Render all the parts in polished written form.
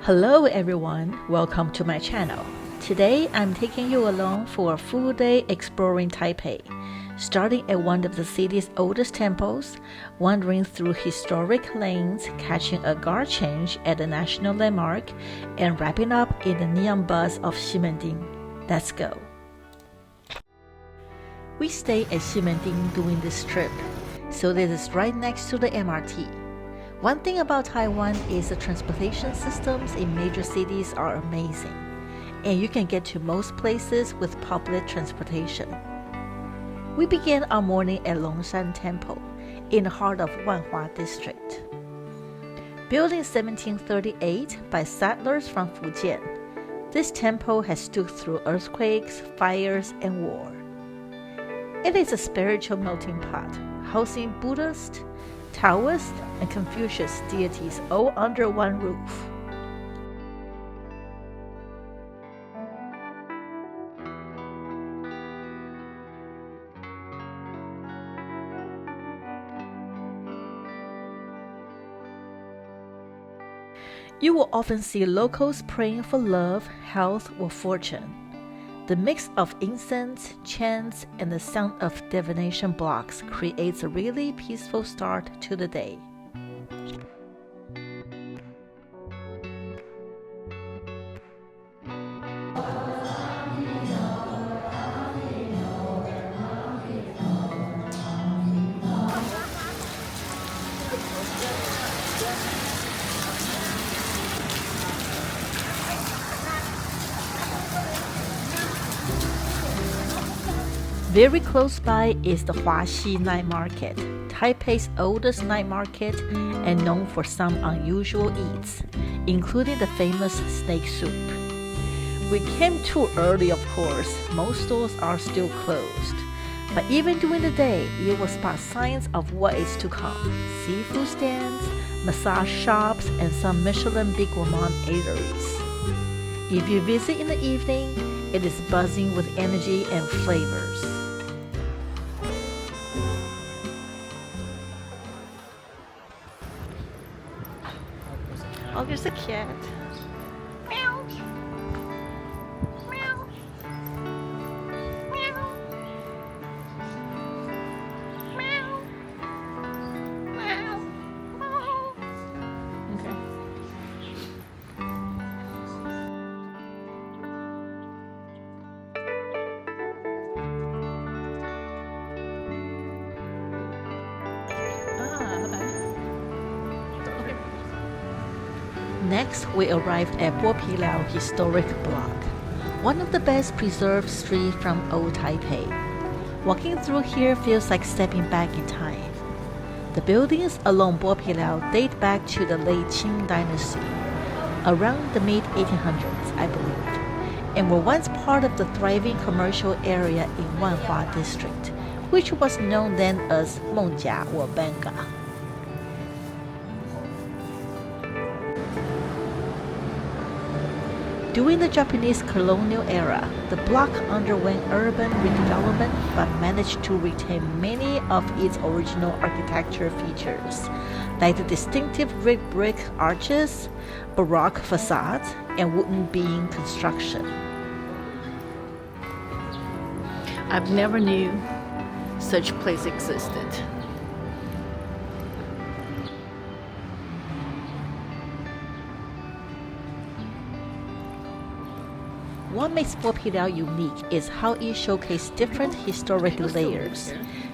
Hello everyone, welcome to my channel. Today I'm taking you along for a full day exploring Taipei, starting at one of the city's oldest temples, wandering through historic lanes, catching a guard change at the national landmark, and wrapping up in the neon buzz of Ximending. Let's go. We stay at Ximending during this trip, so this is right next to the MRT. One thing about Taiwan is the transportation systems in major cities are amazing, and you can get to most places with public transportation. We began our morning at Longshan Temple, in the heart of Wanhua District. Built in 1738 by settlers from Fujian, this temple has stood through earthquakes, fires, and war. It is a spiritual melting pot, housing Buddhist, Taoist, and Confucius deities all under one roof. You will often see locals praying for love, health, or fortune. The mix of incense, chants, and the sound of divination blocks creates a really peaceful start to the day. Very close by is the Huaxi Night Market, Taipei's oldest night market and known for some unusual eats, including the famous snake soup. We came too early, of course. Most stores are still closed. But even during the day, you will spot signs of what is to come: seafood stands, massage shops, and some Michelin Big Gourmand eateries. If you visit in the evening, it is buzzing with energy and flavors. Oh, there's a cat. Meow. Meow. Meow. Meow. Meow. Okay. Next, we arrived at Bo-Pi-Liao Historic Block, one of the best preserved streets from old Taipei. Walking through here feels like stepping back in time. The buildings along Bo-Pi-Liao date back to the late Qing Dynasty, around the mid-1800s, I believe, and were once part of the thriving commercial area in Wanhua District, which was known then as Mengjia or Banga. During the Japanese colonial era, the block underwent urban redevelopment but managed to retain many of its original architecture features, like the distinctive red brick arches, Baroque facades, and wooden beam construction. I've never knew such place existed. What makes Bo-Pi-Liao unique is how it showcased different historic layers,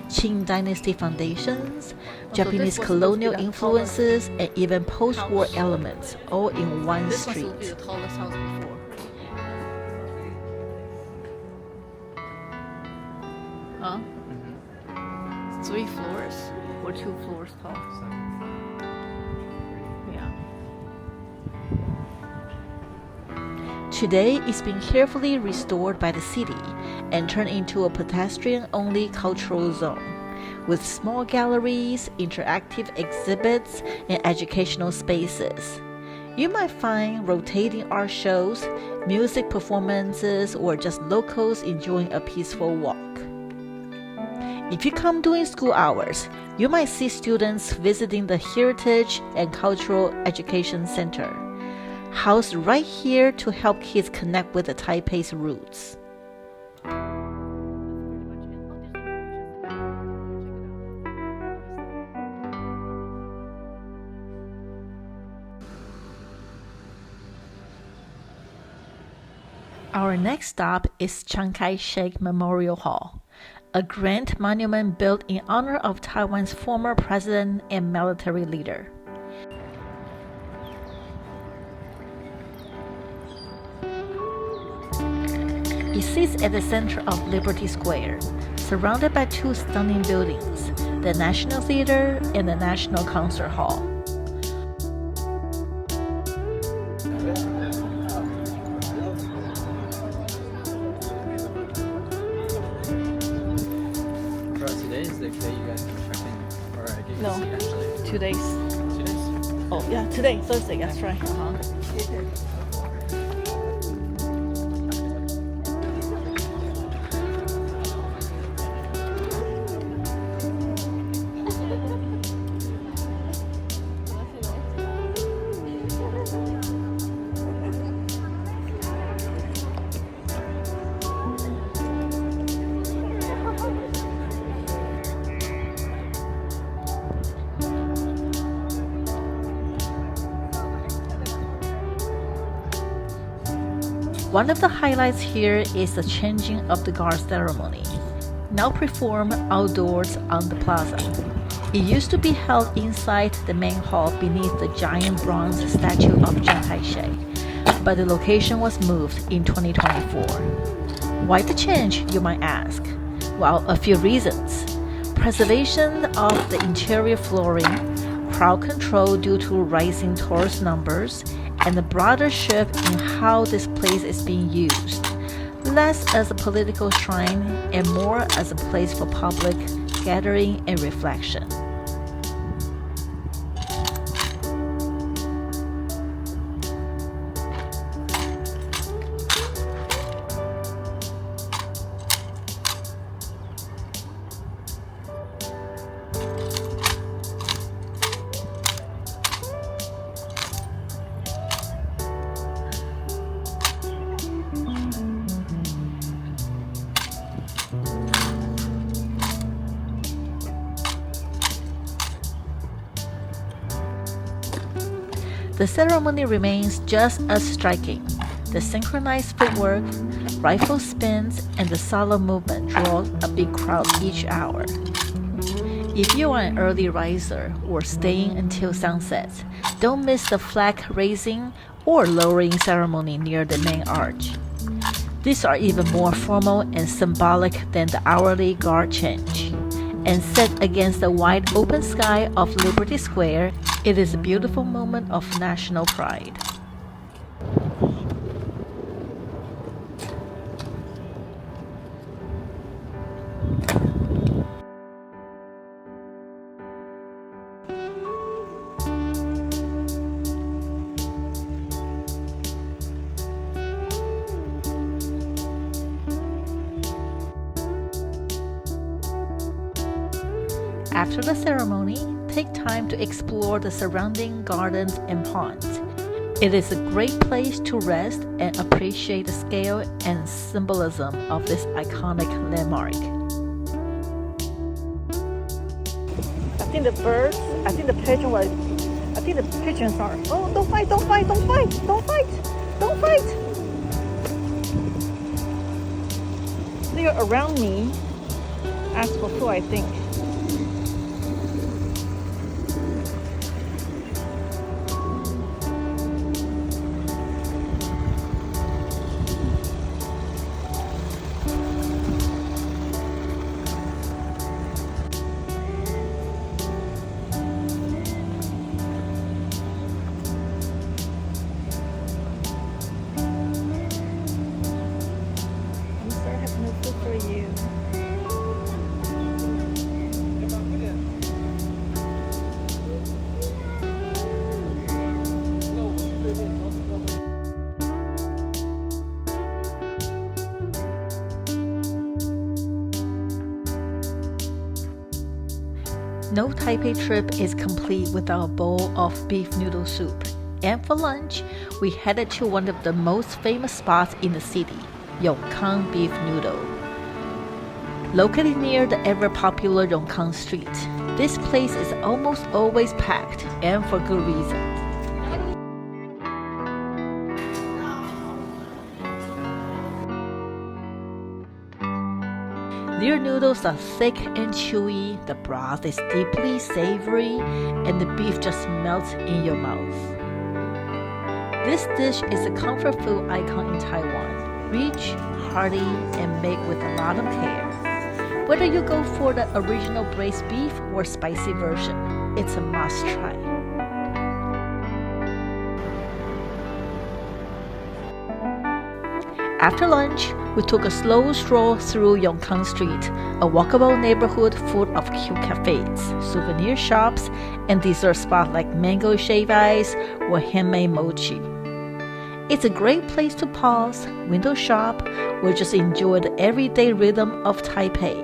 Qing Dynasty foundations, Japanese colonial influences, and even post-war elements, all in one street. This must be the tallest house before. Huh? 3 floors or 2 floors tall? Yeah. Today, it's been carefully restored by the city and turned into a pedestrian-only cultural zone, with small galleries, interactive exhibits, and educational spaces. You might find rotating art shows, music performances, or just locals enjoying a peaceful walk. If you come during school hours, you might see students visiting the Heritage and Cultural Education Center. housed right here to help kids connect with the Taipei's roots. Our next stop is Chiang Kai-shek Memorial Hall, a grand monument built in honor of Taiwan's former president and military leader. It sits at the center of Liberty Square, surrounded by two stunning buildings, the National Theater and the National Concert Hall. Today is the day you guys can check in, or I get No. to see actually. 2 days. 2 days. Oh, yeah, today, Thursday, that's right. One of the highlights here is the changing of the guard ceremony, now performed outdoors on the plaza. It used to be held inside the main hall beneath the giant bronze statue of Chiang Kai-shek, but the location was moved in 2024. Why the change, you might ask? Well, a few reasons. Preservation of the interior flooring, crowd control due to rising tourist numbers, and a broader shift in how this place is being used, less as a political shrine and more as a place for public gathering and reflection. The ceremony remains just as striking. The synchronized footwork, rifle spins, and the solemn movement draw a big crowd each hour. If you are an early riser or staying until sunset, don't miss the flag raising or lowering ceremony near the main arch. These are even more formal and symbolic than the hourly guard change. And set against the wide open sky of Liberty Square, it is a beautiful moment of national pride. After the ceremony, take time to explore the surrounding gardens and ponds. It is a great place to rest and appreciate the scale and symbolism of this iconic landmark. I think the birds, I think the pigeons are, oh, don't fight, don't fight, don't fight, don't fight, don't fight. They are around me, as for food, I think. I'm sorry I have no food for you. No Taipei trip is complete without a bowl of beef noodle soup. And for lunch, we headed to one of the most famous spots in the city, Yongkang Beef Noodle. Located near the ever-popular Yongkang Street, this place is almost always packed, and for good reason. Their noodles are thick and chewy, the broth is deeply savory, and the beef just melts in your mouth. This dish is a comfort food icon in Taiwan, rich, hearty, and made with a lot of care. Whether you go for the original braised beef or spicy version, it's a must try. After lunch, we took a slow stroll through Yongkang Street, a walkable neighborhood full of cute cafes, souvenir shops, and dessert spots like mango shaved ice or handmade mochi. It's a great place to pause, window shop, or just enjoy the everyday rhythm of Taipei.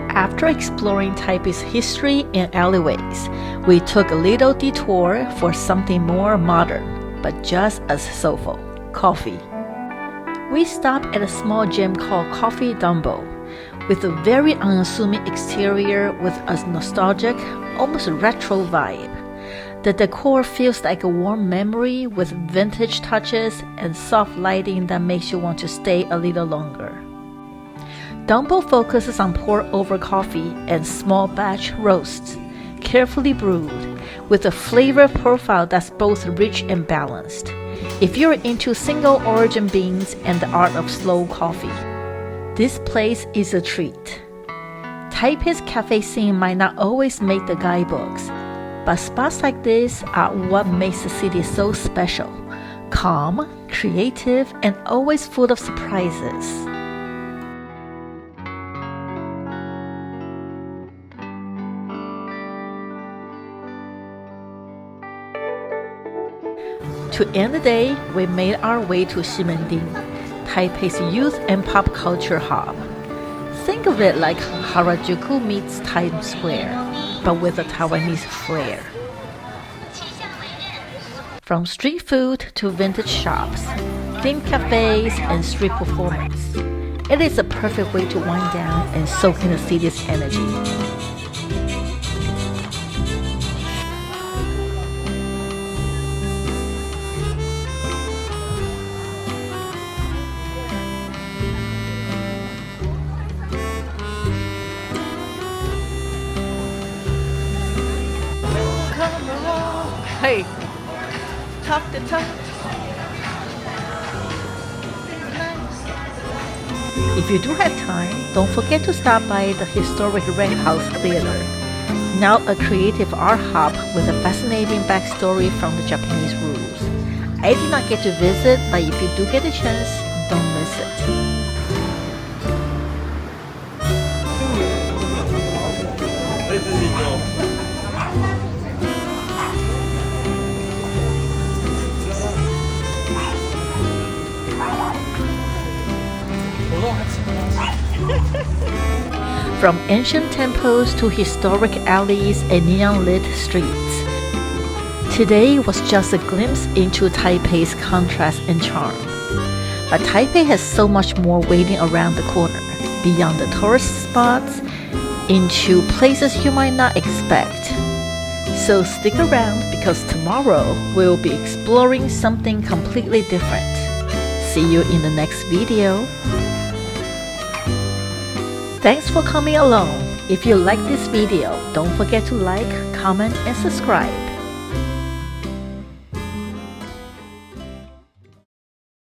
After exploring Taipei's history and alleyways, we took a little detour for something more modern, but just as soulful, coffee. We stopped at a small gem called Coffee Dumbo, with a very unassuming exterior with a nostalgic, almost retro vibe. The decor feels like a warm memory with vintage touches and soft lighting that makes you want to stay a little longer. Dumbo focuses on pour-over coffee and small batch roasts, carefully brewed, with a flavor profile that's both rich and balanced. If you're into single origin beans and the art of slow coffee, this place is a treat. Taipei's cafe scene might not always make the guidebooks, but spots like this are what makes the city so special, calm, creative, and always full of surprises. To end the day, we made our way to Ximending, Taipei's youth and pop culture hub. Think of it like Harajuku meets Times Square, but with a Taiwanese flair. From street food to vintage shops, themed cafes, and street performance, it is a perfect way to wind down and soak in the city's energy. Hey, talk the talk. If you do have time, don't forget to stop by the historic Red House Theater, now a creative art hub with a fascinating backstory from the Japanese rules. I did not get to visit, but if you do get a chance, don't miss it. From ancient temples to historic alleys and neon-lit streets, today was just a glimpse into Taipei's contrast and charm. But Taipei has so much more waiting around the corner, beyond the tourist spots, into places you might not expect. So stick around because tomorrow we'll be exploring something completely different. See you in the next video. Thanks for coming along. If you like this video, don't forget to like, comment, and subscribe.